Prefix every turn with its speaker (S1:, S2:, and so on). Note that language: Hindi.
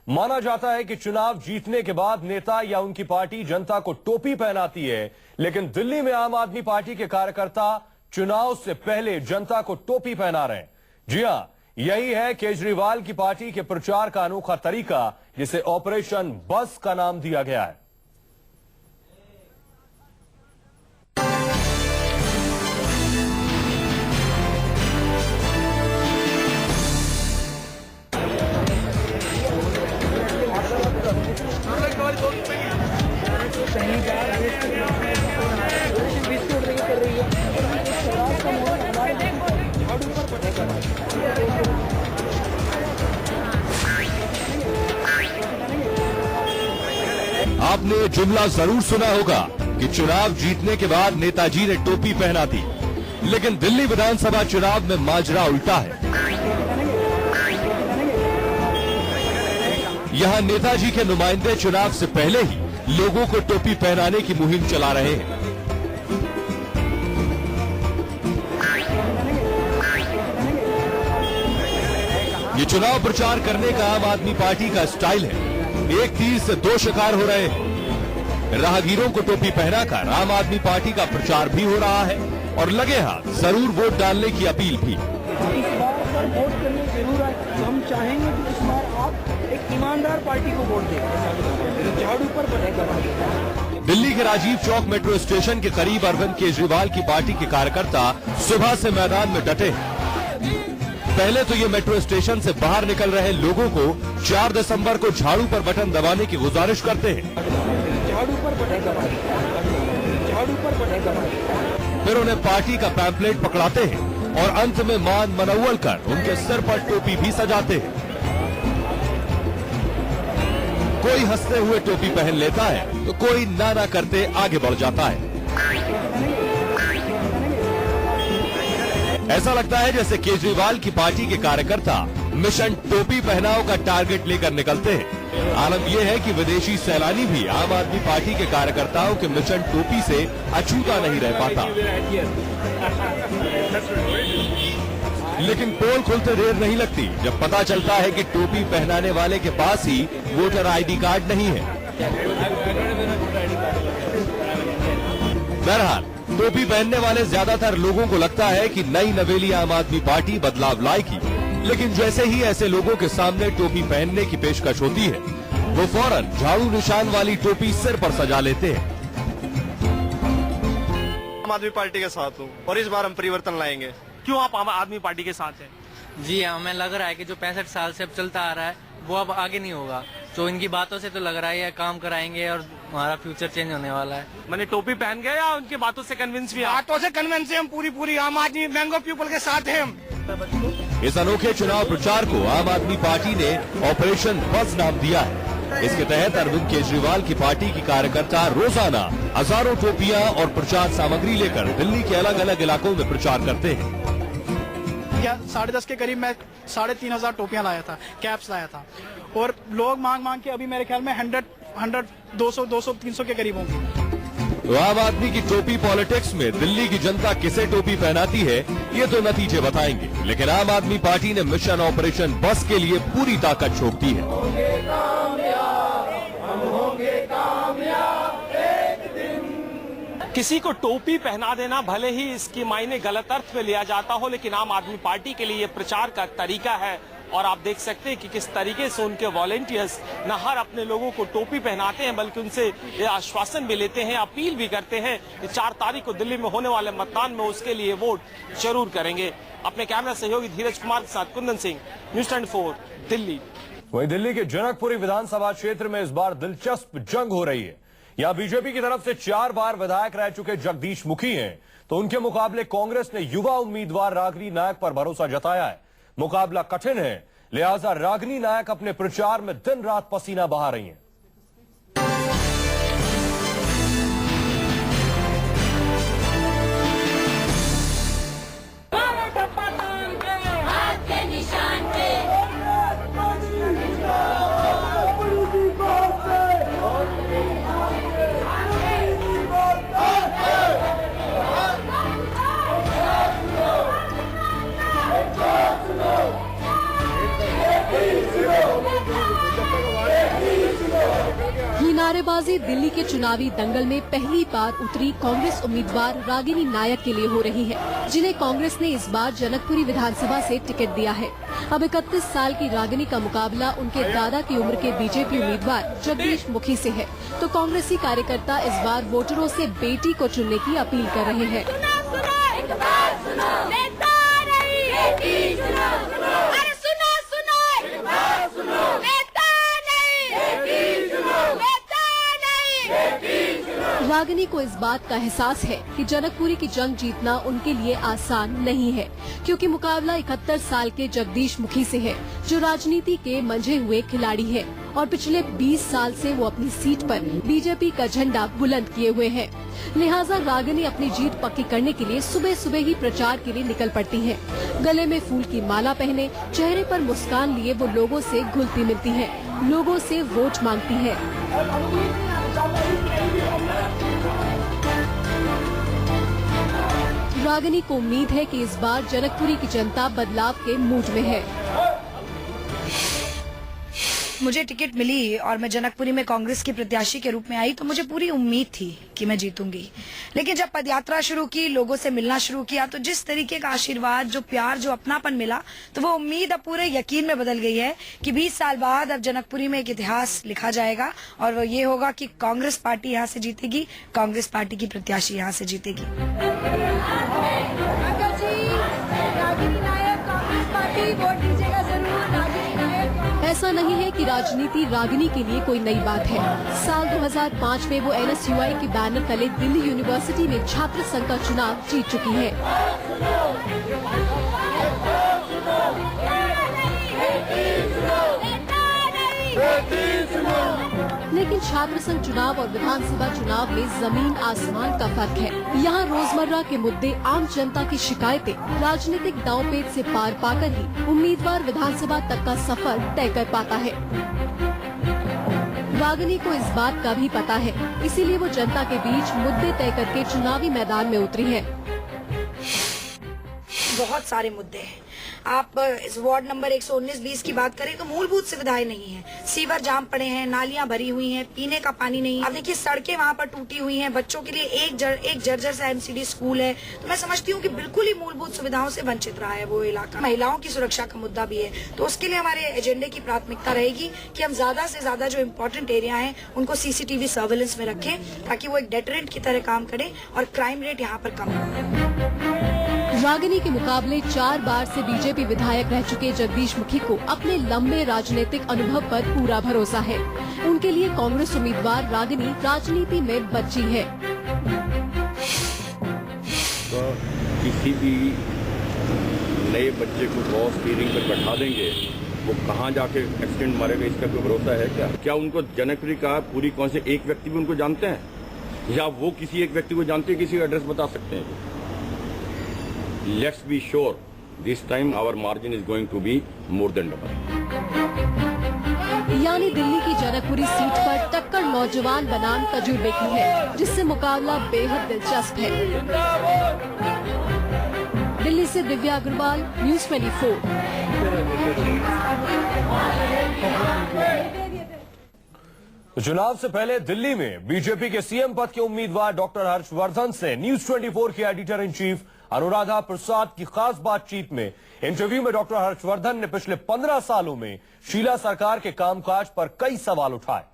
S1: माना जाता है कि चुनाव जीतने के बाद नेता या उनकी पार्टी जनता को टोपी पहनाती है, लेकिन दिल्ली में आम आदमी पार्टी के कार्यकर्ता चुनाव से पहले जनता को टोपी पहना रहे हैं। जी हां, यही है केजरीवाल की पार्टी के प्रचार का अनोखा तरीका, जिसे ऑपरेशन बस का नाम दिया गया है। आपने जुमला जरूर सुना होगा कि चुनाव जीतने के बाद नेताजी ने टोपी पहना थी, लेकिन दिल्ली विधानसभा चुनाव में माजरा उल्टा है। यहां नेताजी के नुमाइंदे चुनाव से पहले ही लोगों को टोपी पहनाने की मुहिम चला रहे हैं। ये चुनाव प्रचार करने का आम आदमी पार्टी का स्टाइल है। एक तीर से दो शिकार हो रहे हैं। राहगीरों को टोपी पहनाकर आम आदमी पार्टी का प्रचार भी हो रहा है और लगे हाथ जरूर वोट डालने की अपील भी।
S2: इस बार सर वोट करने जरूर आए, तो हम चाहेंगे कि इस बार आप एक ईमानदार पार्टी को वोट दें, झाड़ू पर बनेगा।
S1: दिल्ली के राजीव चौक मेट्रो स्टेशन के करीब अरविंद केजरीवाल की पार्टी के कार्यकर्ता सुबह से मैदान में डटे हैं। पहले तो ये मेट्रो स्टेशन से बाहर निकल रहे लोगों को 4 दिसंबर को झाड़ू पर बटन दबाने की गुजारिश करते हैं।
S2: झाड़ू पर बटन दबाइए, झाड़ू पर बटन दबाइए।
S1: फिर उन्हें पार्टी का पैम्पलेट पकड़ाते हैं और अंत में मान मनौवल कर उनके सर पर टोपी भी सजाते हैं। कोई हंसते हुए टोपी पहन लेता है तो कोई ना करते आगे बढ़ जाता है। ऐसा लगता है जैसे केजरीवाल की पार्टी के कार्यकर्ता मिशन टोपी पहनाओ का टारगेट लेकर निकलते हैं। आलम यह है कि विदेशी सैलानी भी आम आदमी पार्टी के कार्यकर्ताओं के मिशन टोपी से अछूता नहीं रह पाता। लेकिन पोल खुलते देर नहीं लगती जब पता चलता है कि टोपी पहनाने वाले के पास ही वोटर आईडी कार्ड नहीं है। बहरहाल टोपी पहनने वाले ज्यादातर लोगों को लगता है कि नई नवेली आम आदमी पार्टी बदलाव लाएगी, लेकिन जैसे ही ऐसे लोगों के सामने टोपी पहनने की पेशकश होती है, वो फौरन झाड़ू निशान वाली टोपी सिर पर सजा लेते हैं।
S3: आम आदमी पार्टी के साथ हूँ और इस बार हम परिवर्तन लाएंगे।
S4: क्यों आप आम आदमी पार्टी के साथ हैं?
S5: जी हमें लग रहा है कि जो 65 साल से अब चलता आ रहा है वो अब आगे नहीं होगा। तो इनकी बातों से तो लग रहा है काम कराएंगे और हमारा फ्यूचर चेंज होने वाला है।
S4: मैंने टोपी पहन गए या उनकी बातों से कन्विंस भी?
S2: बातों से कन्विंस हम पूरी आम आदमी मैंगो पीपल के साथ हैं हम।
S1: इस अनोखे चुनाव प्रचार को आम आदमी पार्टी ने ऑपरेशन बस नाम दिया है। इसके तहत अरविंद केजरीवाल की पार्टी की कार्यकर्ता रोजाना हजारों टोपियां और प्रचार सामग्री लेकर दिल्ली के अलग अलग इलाकों में प्रचार करते हैं।
S6: 10:30 के करीब मैं 3,500 टोपियां लाया था, कैप्स लाया था, और लोग मांग के अभी मेरे ख्याल में 100, 200, 300 के करीब होंगे।
S1: तो आम आदमी की टोपी पॉलिटिक्स में दिल्ली की जनता किसे टोपी पहनाती है, ये तो नतीजे बताएंगे, लेकिन आम आदमी पार्टी ने मिशन ऑपरेशन बस के लिए पूरी ताकत झोंक दी है।
S4: किसी को टोपी पहना देना भले ही इसकी मायने गलत अर्थ में लिया जाता हो, लेकिन आम आदमी पार्टी के लिए प्रचार का तरीका है। और आप देख सकते हैं कि किस तरीके से उनके वॉलेंटियर्स न हर अपने लोगों को टोपी पहनाते हैं, बल्कि उनसे ये आश्वासन भी लेते हैं, अपील भी करते हैं कि 4 तारीख को दिल्ली में होने वाले मतदान में उसके लिए वोट जरूर करेंगे। अपने कैमरा सहयोगी धीरज कुमार के साथ कुंदन सिंह, न्यूज़ 24 दिल्ली।
S1: वहीं दिल्ली के जनकपुरी विधानसभा क्षेत्र में इस बार दिलचस्प जंग हो रही है। यहां बीजेपी की तरफ से 4 बार विधायक रह चुके जगदीश मुखी हैं, तो उनके मुकाबले कांग्रेस ने युवा उम्मीदवार रागिनी नायक पर भरोसा जताया है। मुकाबला कठिन है, लिहाजा रागिनी नायक अपने प्रचार में दिन रात पसीना बहा रही हैं।
S7: नारेबाजी दिल्ली के चुनावी दंगल में पहली बार उतरी कांग्रेस उम्मीदवार रागिनी नायक के लिए हो रही है, जिन्हें कांग्रेस ने इस बार जनकपुरी विधानसभा से टिकट दिया है। अब 31 साल की रागिनी का मुकाबला उनके दादा की उम्र के बीजेपी उम्मीदवार जगदीश मुखी से है, तो कांग्रेसी कार्यकर्ता इस बार वोटरों से बेटी को चुनने की अपील कर रहे हैं। रागिनी को इस बात का एहसास है कि जनकपुरी की जंग जीतना उनके लिए आसान नहीं है, क्योंकि मुकाबला 71 साल के जगदीश मुखी से है, जो राजनीति के मंझे हुए खिलाड़ी है और पिछले 20 साल से वो अपनी सीट पर बीजेपी का झंडा बुलंद किए हुए हैं। लिहाजा रागिनी अपनी जीत पक्की करने के लिए सुबह सुबह ही प्रचार के लिए निकल पड़ती हैं। गले में फूल की माला पहने, चेहरे पर मुस्कान लिए वो लोगों से घुलती मिलती है, लोगों से वोट मांगती है। रागिनी को उम्मीद है कि इस बार जनकपुरी की जनता बदलाव के मूड में है।
S8: मुझे टिकट मिली और मैं जनकपुरी में कांग्रेस की प्रत्याशी के रूप में आई, तो मुझे पूरी उम्मीद थी कि मैं जीतूंगी। लेकिन जब पदयात्रा शुरू की, लोगों से मिलना शुरू किया, तो जिस तरीके का आशीर्वाद, जो प्यार, जो अपनापन मिला, तो वो उम्मीद अब पूरे यकीन में बदल गई है कि 20 साल बाद अब जनकपुरी में एक इतिहास लिखा जाएगा और वो ये होगा कि कांग्रेस पार्टी यहाँ से जीतेगी, कांग्रेस पार्टी की प्रत्याशी यहाँ से जीतेगी।
S7: ऐसा नहीं है कि राजनीति रागिनी के लिए कोई नई बात है। साल 2005 में वो NSUI के बैनर तले दिल्ली यूनिवर्सिटी में छात्र संघ का चुनाव जीत चुकी है। लेकिन छात्र संघ चुनाव और विधानसभा चुनाव में जमीन आसमान का फर्क है। यहाँ रोजमर्रा के मुद्दे, आम जनता की शिकायतें राजनीतिक दांवपेच से पार पाकर ही उम्मीदवार विधानसभा तक का सफर तय कर पाता है। रागिनी को इस बात का भी पता है, इसीलिए वो जनता के बीच मुद्दे तय करके चुनावी मैदान में उतरी है।
S8: बहुत सारे मुद्दे हैं। आप इस वार्ड नंबर 119-20 की बात करें तो मूलभूत सुविधाएं नहीं है, सीवर जाम पड़े हैं, नालियां भरी हुई हैं, पीने का पानी नहीं। अब देखिए सड़कें वहां पर टूटी हुई हैं, बच्चों के लिए एक जर्जर सा MCD स्कूल है। तो मैं समझती हूँ कि बिल्कुल ही मूलभूत सुविधाओं से वंचित रहा है वो इलाका। महिलाओं की सुरक्षा का मुद्दा भी है, तो उसके लिए हमारे एजेंडे की प्राथमिकता रहेगी कि हम ज्यादा से ज्यादा जो इम्पोर्टेंट एरिया है उनको CCTV सर्वेलेंस में रखें, ताकि वो एक डेटरेंट की तरह काम करें और क्राइम रेट यहाँ पर कम हो।
S7: रागिनी के मुकाबले 4 बार से बीजेपी विधायक रह चुके जगदीश मुखी को अपने लंबे राजनीतिक अनुभव पर पूरा भरोसा है। उनके लिए कांग्रेस उम्मीदवार रागिनी राजनीति में बच्ची है।
S9: तो किसी भी नए बच्चे को बॉस स्टीयरिंग पर बैठा देंगे, वो कहाँ जाके एक्सीडेंट मारेगा, इसका कोई भरोसा है क्या? क्या उनको जनकपुरी का पूरी कौन से एक व्यक्ति भी उनको जानते हैं, या वो किसी एक व्यक्ति को जानते हैं, किसी का एड्रेस बता सकते हैं? Let's be sure this time our margin is going to be more than double.
S7: यानी दिल्ली की जनकपुरी सीट पर टक्कर नौजवान बनाम तजुर्बे की है, जिससे मुकाबला बेहद दिलचस्प है। दिल्ली से दिव्या अग्रवाल, न्यूज़ 24।
S1: चुनाव से पहले दिल्ली में बीजेपी के CM पद के उम्मीदवार डॉक्टर हर्षवर्धन से न्यूज़ 24 के editor in chief Anuradha Prasad की खास बातचीत में इंटरव्यू में डॉक्टर हर्षवर्धन ने पिछले 15 सालों में शीला सरकार के कामकाज पर कई सवाल उठाए।